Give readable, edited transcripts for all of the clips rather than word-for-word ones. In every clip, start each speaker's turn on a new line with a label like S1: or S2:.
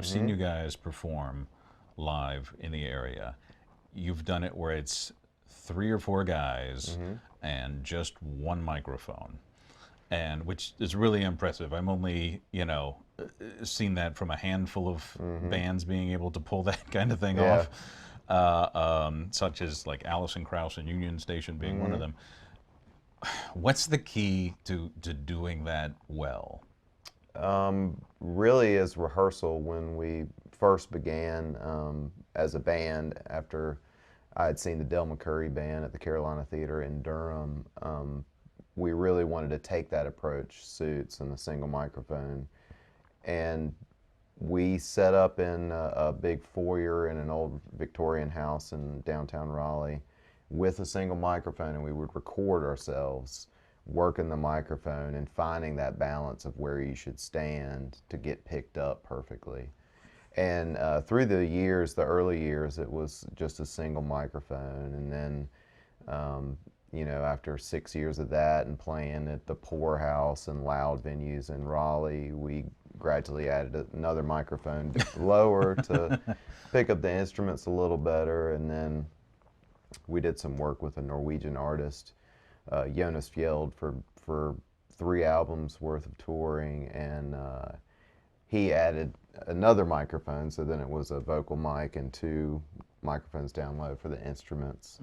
S1: I've seen you guys perform live in the area. You've done it where it's 3 or 4 guys and just one microphone, and which is really impressive. I'm only, seen that from a handful of bands being able to pull that kind of thing
S2: Yeah.
S1: off, such as like Alison Krauss and Union Station being one of them. What's the key to doing that well?
S2: Really is rehearsal. When we first began as a band, after I had seen the Del McCurry band at the Carolina Theater in Durham, we really wanted to take that approach, suits and a single microphone. And we set up in a big foyer in an old Victorian house in downtown Raleigh with a single microphone, and we would record ourselves working the microphone and finding that balance of where you should stand to get picked up perfectly. And through the years, the early years, it was just a single microphone. And then, after 6 years of that and playing at the poorhouse and loud venues in Raleigh, we gradually added another microphone lower to pick up the instruments a little better. And then we did some work with a Norwegian artist, Jonas Fjeld, for 3 albums worth of touring, and he added another microphone, so then it was a vocal mic and 2 microphones down low for the instruments.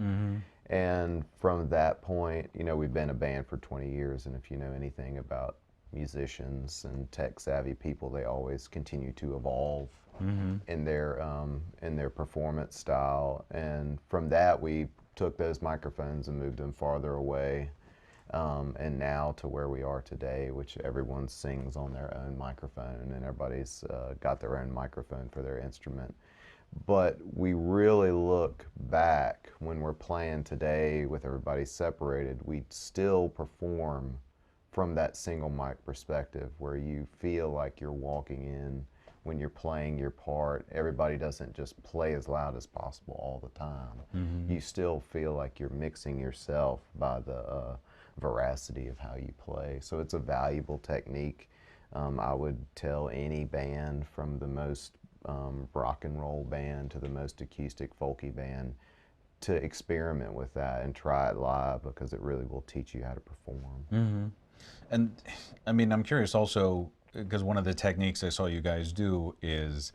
S2: And from that point, we've been a band for 20 years, and if you know anything about musicians and tech-savvy people, they always continue to evolve in their performance style. And from that, we took those microphones and moved them farther away, and now to where we are today, which everyone sings on their own microphone, and everybody's got their own microphone for their instrument. But we really look back when we're playing today with everybody separated, we still perform from that single mic perspective where you feel like you're walking in when you're playing your part. Everybody doesn't just play as loud as possible all the time. You still feel like you're mixing yourself by the veracity of how you play. So it's a valuable technique. I would tell any band, from the most rock and roll band to the most acoustic folky band, to experiment with that and try it live, because it really will teach you how to perform.
S1: And I mean, I'm curious also, because one of the techniques I saw you guys do is,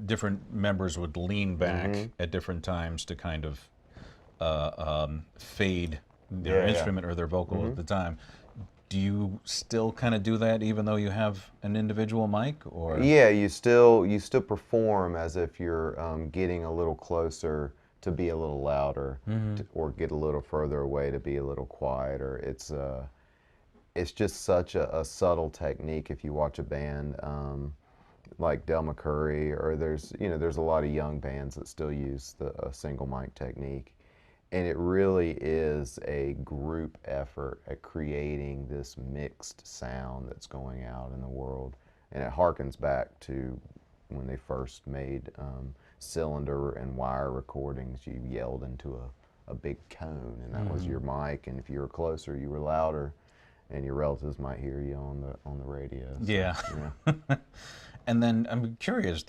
S1: different members would lean back at different times to kind of fade their
S2: Yeah, yeah.
S1: instrument or their vocal at the time. Do you still kind of do that even though you have an individual mic, or?
S2: Yeah, you still perform as if you're getting a little closer to be a little louder, or get a little further away to be a little quieter. It's just such a subtle technique. If you watch a band like Del McCurry, or there's a lot of young bands that still use the single mic technique. And it really is a group effort at creating this mixed sound that's going out in the world. And it harkens back to when they first made cylinder and wire recordings. You yelled into a big cone, and that was your mic. And if you were closer, you were louder, and your relatives might hear you on the radio. So,
S1: Yeah. And then I'm curious,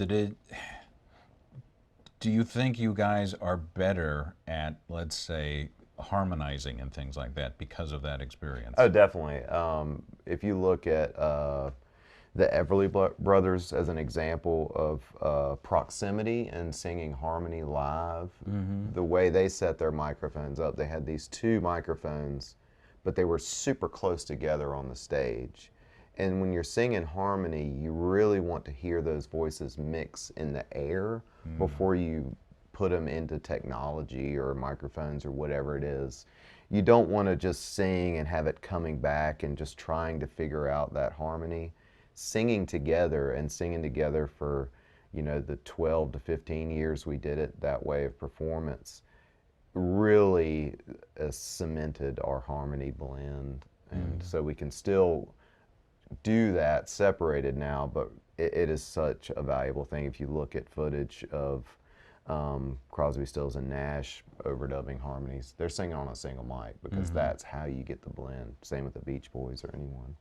S1: do you think you guys are better at, let's say, harmonizing and things like that because of that experience?
S2: Oh, definitely. If you look at the Everly Brothers as an example of proximity and singing harmony live, the way they set their microphones up, they had these 2 microphones, but they were super close together on the stage. And when you're singing harmony, you really want to hear those voices mix in the air before you put them into technology or microphones or whatever it is. You don't want to just sing and have it coming back and just trying to figure out that harmony. Singing together for, the 12 to 15 years we did it that way of performance, really cemented our harmony blend. And so we can still do that separated now, but it is such a valuable thing. If you look at footage of Crosby, Stills, and Nash overdubbing harmonies, they're singing on a single mic because that's how you get the blend. Same with the Beach Boys or anyone.